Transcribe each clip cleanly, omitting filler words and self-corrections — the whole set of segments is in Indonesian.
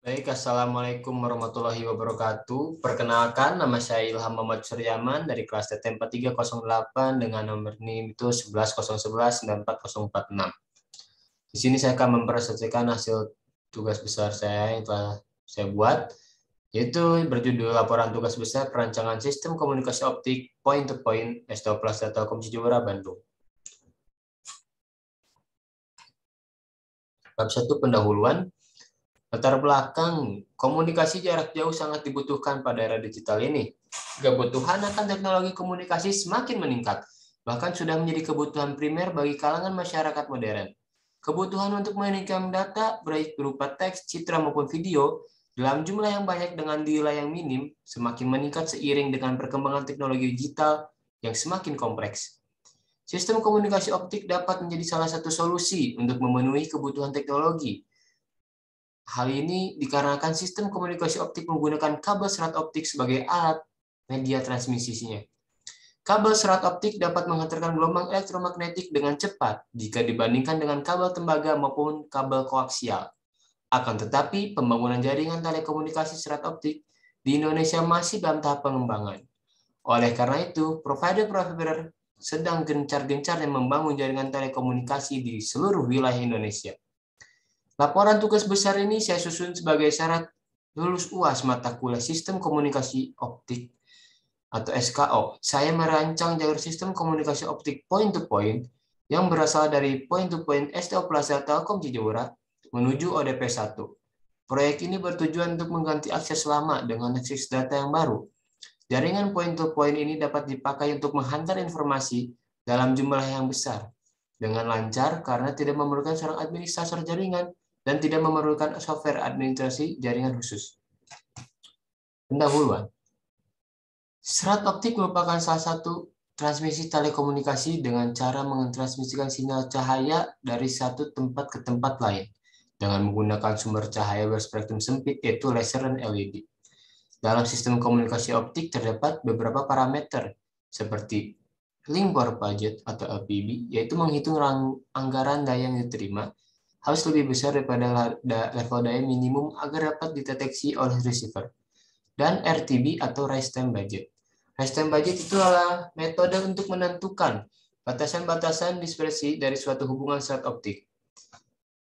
Baik, Assalamualaikum warahmatullahi wabarakatuh. Perkenalkan, nama saya Ilham Muhammad Suryaman dari kelas TT 4308 dengan nomor NIM itu 1101194046. Di sini saya akan mempresentasikan hasil tugas besar saya yang telah saya buat, yaitu berjudul Laporan Tugas Besar Perancangan Sistem Komunikasi Optik Point-to-Point STO Plaza Telkom Cijewara, Bandung. Bab 1 pendahuluan. Latar belakang, komunikasi jarak jauh sangat dibutuhkan pada era digital ini. Kebutuhan akan teknologi komunikasi semakin meningkat, bahkan sudah menjadi kebutuhan primer bagi kalangan masyarakat modern. Kebutuhan untuk mengirimkan data, baik berupa teks, citra, maupun video, dalam jumlah yang banyak dengan nilai yang minim, semakin meningkat seiring dengan perkembangan teknologi digital yang semakin kompleks. Sistem komunikasi optik dapat menjadi salah satu solusi untuk memenuhi kebutuhan teknologi. Hal ini dikarenakan sistem komunikasi optik menggunakan kabel serat optik sebagai alat media transmisinya. Kabel serat optik dapat menghantarkan gelombang elektromagnetik dengan cepat jika dibandingkan dengan kabel tembaga maupun kabel koaksial. Akan tetapi, pembangunan jaringan telekomunikasi serat optik di Indonesia masih dalam tahap pengembangan. Oleh karena itu, provider-provider sedang gencar-gencarnya membangun jaringan telekomunikasi di seluruh wilayah Indonesia. Laporan tugas besar ini saya susun sebagai syarat lulus UAS mata kuliah Sistem Komunikasi Optik atau SKO. Saya merancang jalur sistem komunikasi optik point-to-point yang berasal dari point-to-point STO Plaza Telkom Cijewara menuju ODP1. Proyek ini bertujuan untuk mengganti akses lama dengan akses data yang baru. Jaringan point-to-point ini dapat dipakai untuk menghantar informasi dalam jumlah yang besar dengan lancar karena tidak memerlukan seorang administrator jaringan dan tidak memerlukan software administrasi jaringan khusus. Pendahuluan. Serat optik merupakan salah satu transmisi telekomunikasi dengan cara mentransmisikan sinyal cahaya dari satu tempat ke tempat lain dengan menggunakan sumber cahaya berspektrum sempit yaitu laser dan LED. Dalam sistem komunikasi optik terdapat beberapa parameter seperti link power budget atau LPB, yaitu menghitung anggaran daya yang diterima harus lebih besar daripada level daya minimum agar dapat dideteksi oleh receiver. Dan RTB atau Rise Time Budget. Rise Time Budget itu adalah metode untuk menentukan batasan-batasan dispersi dari suatu hubungan serat optik.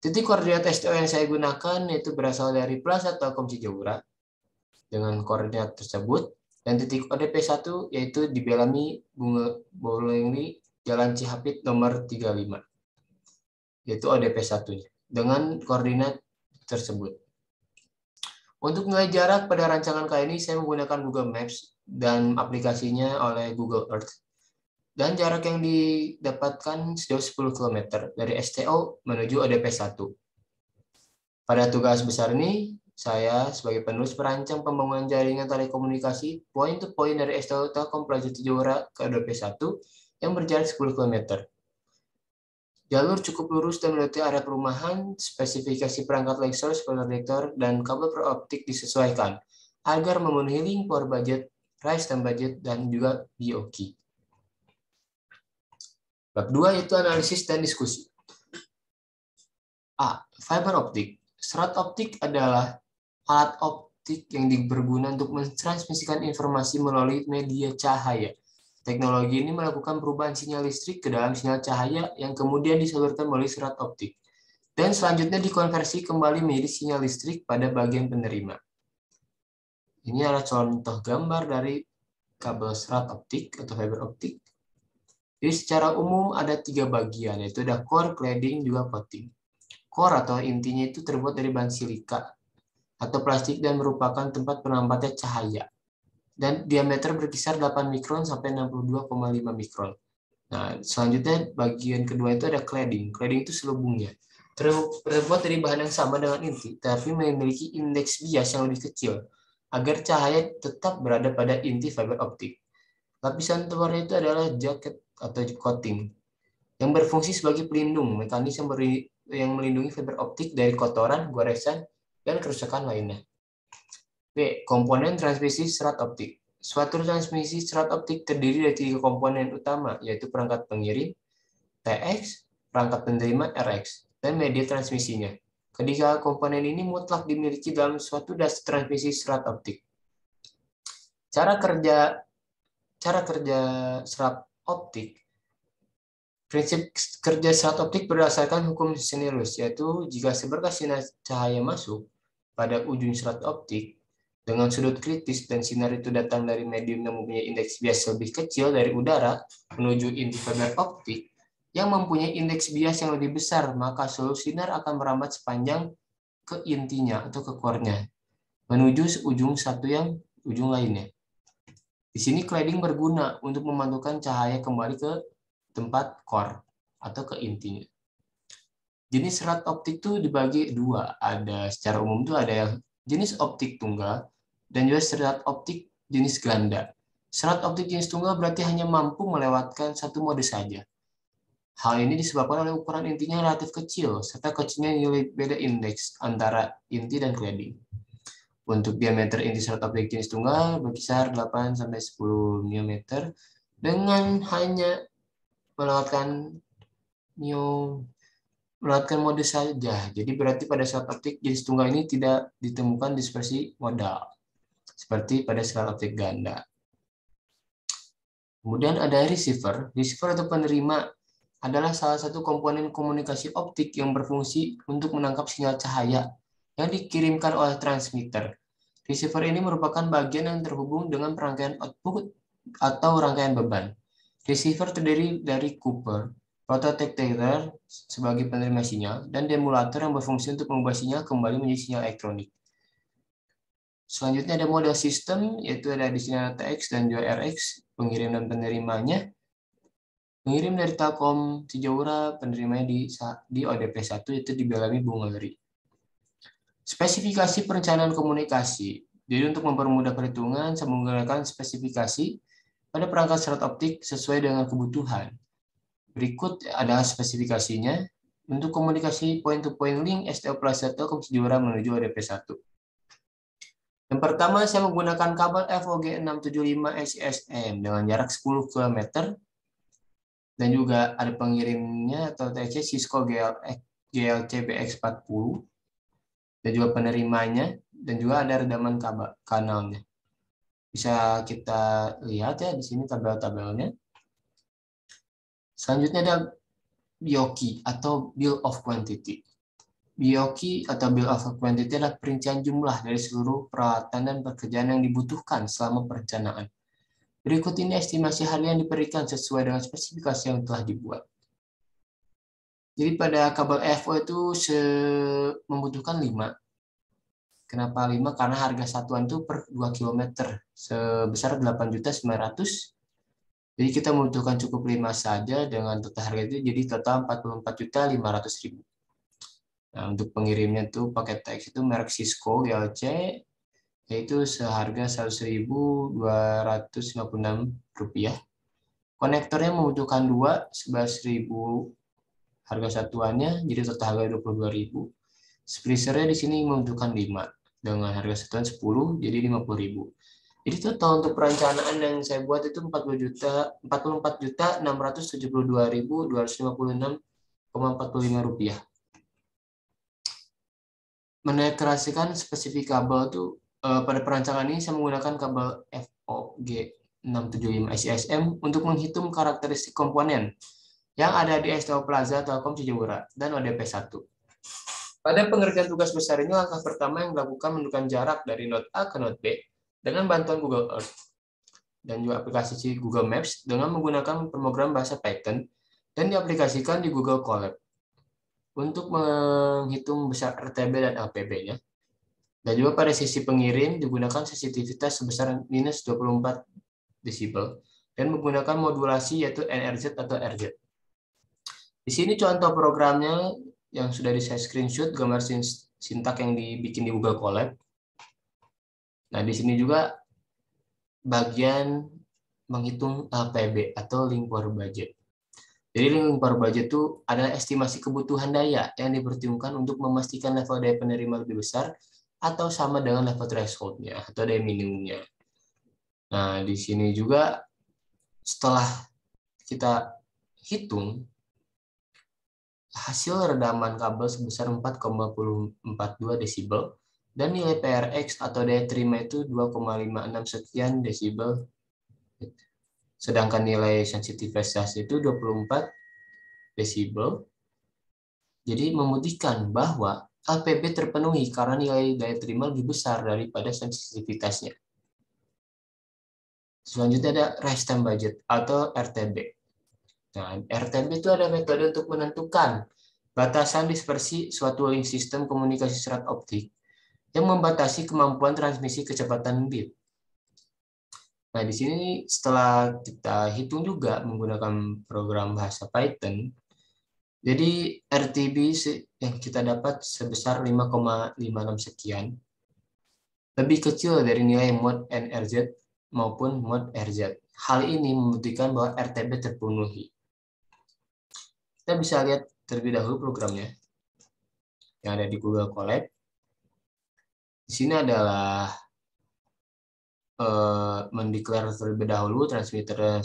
Titik koordinat STO yang saya gunakan yaitu berasal dari Plaza Telkom Cijewara dengan koordinat tersebut, dan titik ODP1 yaitu di Bellamy Bowling Jalan Cihapit nomor 35. Yaitu ODP1-nya, dengan koordinat tersebut. Untuk nilai jarak pada rancangan kali ini, saya menggunakan Google Maps dan aplikasinya oleh Google Earth. Dan jarak yang didapatkan sejauh 10 km dari STO menuju ODP1. Pada tugas besar ini, saya sebagai penulis merancang pembangunan jaringan telekomunikasi point-to-point dari STO Telkom Plaza Cijewara ke ODP1 yang berjarak 10 km. Jalur cukup lurus dan melewati area perumahan, spesifikasi perangkat laser, proyektor, dan kabel optik disesuaikan agar memenuhi link power budget, rise time budget, dan juga BOQ. Bab 2 yaitu analisis dan diskusi. A. Fiber optik. Serat optik adalah alat optik yang berguna untuk mentransmisikan informasi melalui media cahaya. Teknologi ini melakukan perubahan sinyal listrik ke dalam sinyal cahaya yang kemudian disalurkan melalui serat optik. Dan selanjutnya dikonversi kembali menjadi sinyal listrik pada bagian penerima. Ini adalah contoh gambar dari kabel serat optik atau fiber optik. Jadi secara umum ada 3 bagian, yaitu ada core, cladding, juga coating. Core atau intinya itu terbuat dari bahan silika atau plastik dan merupakan tempat penampatnya cahaya. Dan diameter berkisar 8 mikron sampai 62,5 mikron. Nah, selanjutnya bagian kedua itu ada cladding. Cladding itu selubungnya. Terbuat dari bahan yang sama dengan inti, tapi memiliki indeks bias yang lebih kecil, agar cahaya tetap berada pada inti fiber optik. Lapisan luarnya itu adalah jaket atau coating, yang berfungsi sebagai pelindung mekanis yang melindungi fiber optik dari kotoran, goresan, dan kerusakan lainnya. B. Komponen transmisi serat optik. Suatu transmisi serat optik terdiri dari 3 komponen utama, yaitu perangkat pengirim, TX, perangkat penerima, RX, dan media transmisinya. Ketiga komponen ini mutlak dimiliki dalam suatu dasar transmisi serat optik. Cara kerja serat optik. Prinsip kerja serat optik berdasarkan hukum Snellius, yaitu jika seberkas sinar cahaya masuk pada ujung serat optik dengan sudut kritis dan sinar itu datang dari medium yang mempunyai indeks bias lebih kecil dari udara menuju inti fiber optik yang mempunyai indeks bias yang lebih besar, maka seluruh sinar akan merambat sepanjang ke intinya atau ke core-nya menuju ujung satu yang ujung lainnya. Di sini cladding berguna untuk memantulkan cahaya kembali ke tempat core atau ke intinya. Jenis serat optik itu dibagi dua. Ada secara umum itu ada yang jenis optik tunggal dan juga serat optik jenis ganda. Serat optik jenis tunggal berarti hanya mampu melewatkan satu mode saja. Hal ini disebabkan oleh ukuran intinya yang relatif kecil serta kecilnya nilai beda indeks antara inti dan cladding. Untuk diameter inti serat optik jenis tunggal berkisar 8-10 mm dengan hanya melewatkan mode saja. Jadi berarti pada serat optik jenis tunggal ini tidak ditemukan dispersi modal seperti pada serat optik ganda. Kemudian ada receiver. Receiver atau penerima adalah salah satu komponen komunikasi optik yang berfungsi untuk menangkap sinyal cahaya yang dikirimkan oleh transmitter. Receiver ini merupakan bagian yang terhubung dengan rangkaian output atau rangkaian beban. Receiver terdiri dari Cooper, photodetector sebagai penerima sinyal, dan demulator yang berfungsi untuk mengubah sinyal kembali menjadi sinyal elektronik. Selanjutnya ada model sistem, yaitu ada di sini ada TX dan juga RX, pengirim dan penerimanya. Pengirim dari Telkom Cijaura, penerimanya di ODP1, yaitu di Bellamy Bungaleri. Spesifikasi perencanaan komunikasi. Jadi untuk mempermudah perhitungan, saya menggunakan spesifikasi pada perangkat serat optik sesuai dengan kebutuhan. Berikut adalah spesifikasinya untuk komunikasi point-to-point link STO Plaza Telkom Cijaura menuju ODP1. Yang pertama, saya menggunakan kabel FOG675 SISM dengan jarak 10 km dan juga ada pengirimnya atau TC Cisco GLC BX40 dan juga penerimanya dan juga ada redaman kabel kanalnya. Bisa kita lihat ya di sini tabel-tabelnya. Selanjutnya ada BOQ atau Bill of Quantity. BOQ atau Bill of Quantity adalah perincian jumlah dari seluruh peralatan dan pekerjaan yang dibutuhkan selama perencanaan. Berikut ini estimasi harga yang diberikan sesuai dengan spesifikasi yang telah dibuat. Jadi pada kabel FO itu membutuhkan 5. Kenapa 5? Karena harga satuan itu per 2 km sebesar 8.900.000. Jadi kita membutuhkan cukup 5 saja dengan total harga itu jadi total 44.500.000. Nah, untuk pengirimnya tuh paket TX itu merek Cisco GLC yaitu seharga Rp1.256. Konektornya membutuhkan 2 11.000 harga satuannya jadi total harga 22.000. Splicernya di sini membutuhkan 5 dengan harga satuan 10 jadi 50.000. Jadi total untuk perencanaan yang saya buat itu 44.672.256,45 rupiah. Mendeklarasikan spesifik kabel itu pada perancangan ini saya menggunakan kabel FOG675 SISM untuk menghitung karakteristik komponen yang ada di STO Plaza Telkom Cijaura dan ODP1. Pada pengerjaan tugas besar ini, langkah pertama yang dilakukan menentukan jarak dari node A ke node B dengan bantuan Google Earth dan juga aplikasi Google Maps dengan menggunakan program bahasa Python dan diaplikasikan di Google Colab untuk menghitung besar RTB dan LPB-nya. Dan juga pada sisi pengirim digunakan sensitivitas sebesar minus 24 desibel dan menggunakan modulasi yaitu NRZ atau RZ. Di sini contoh programnya yang sudah saya screenshot gambar sintak yang dibikin di Google Colab. Nah, di sini juga bagian menghitung LPB atau link power budget. Jadi link power budget itu adalah estimasi kebutuhan daya yang diperhitungkan untuk memastikan level daya penerima lebih besar atau sama dengan level threshold-nya atau daya minimumnya. Nah, di sini juga setelah kita hitung hasil redaman kabel sebesar 4,42 desibel dan nilai PRX atau daya terima itu 2,56 sekian desibel. Sedangkan nilai sensitivitas itu 24 desibel. Jadi membuktikan bahwa LPB terpenuhi karena nilai daya terima lebih besar daripada sensitivitasnya. Selanjutnya ada Rest Time Budget atau RTB. Nah, RTB itu ada metode untuk menentukan batasan dispersi suatu link sistem komunikasi serat optik yang membatasi kemampuan transmisi kecepatan bit. Nah, di sini setelah kita hitung juga menggunakan program bahasa Python, jadi RTB yang kita dapat sebesar 5,56 sekian, lebih kecil dari nilai mod NRZ maupun mod RZ. Hal ini membuktikan bahwa RTB terpenuhi. Kita bisa lihat terlebih dahulu programnya yang ada di Google Colab. Di sini adalah mendeklar terlebih dahulu transmitter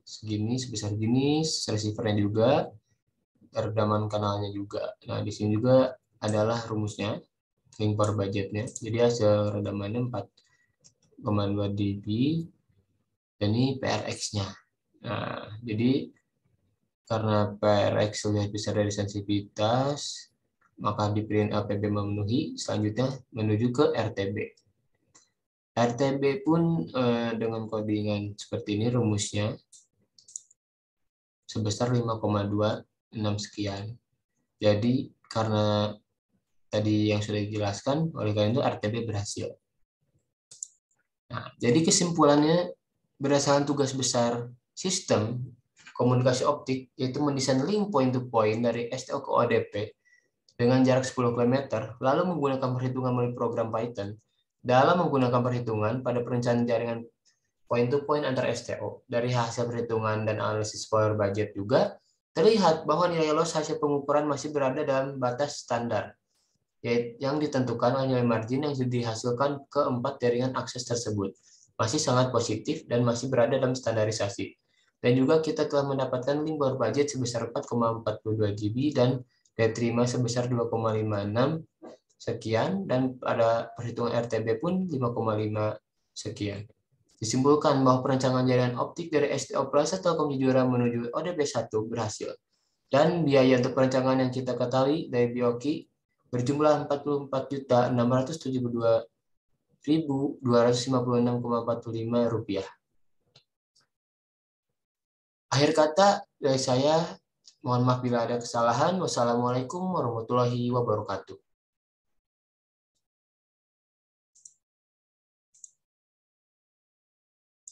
segini, sebesar gini, receivernya juga, redaman kanalnya juga. Nah, di sini juga adalah rumusnya, link power budgetnya. Jadi hasil redamannya 4,2 dB, dan ini PRX-nya. Nah, jadi karena PRX lebih besar dari sensitivitas, maka di print LPB memenuhi, selanjutnya menuju ke RTB. RTB pun dengan codingan seperti ini rumusnya sebesar 5,26 sekian. Jadi karena tadi yang sudah dijelaskan, oleh karena itu RTB berhasil. Nah, jadi kesimpulannya berdasarkan tugas besar sistem komunikasi optik, yaitu mendesain link point-to-point dari STO ke ODP dengan jarak 10 km, lalu menggunakan perhitungan melalui program Python. Dalam menggunakan perhitungan pada perencanaan jaringan point-to-point antar STO, dari hasil perhitungan dan analisis power budget juga, terlihat bahwa nilai loss hasil pengukuran masih berada dalam batas standar, yaitu yang ditentukan oleh nilai margin yang dihasilkan keempat jaringan akses tersebut. Masih sangat positif dan masih berada dalam standarisasi. Dan juga kita telah mendapatkan link power budget sebesar 4,42 GB dan daya terima sebesar 2,56 sekian, dan pada perhitungan RTB pun 5,5 sekian. Disimpulkan bahwa perancangan jaringan optik dari STO Plaza Telkom Jujura menuju ODP1 berhasil. Dan biaya untuk perancangan yang kita ketahui dari Bioki berjumlah Rp44.672.256,45. Akhir kata dari saya, mohon maaf bila ada kesalahan. Wassalamualaikum warahmatullahi wabarakatuh.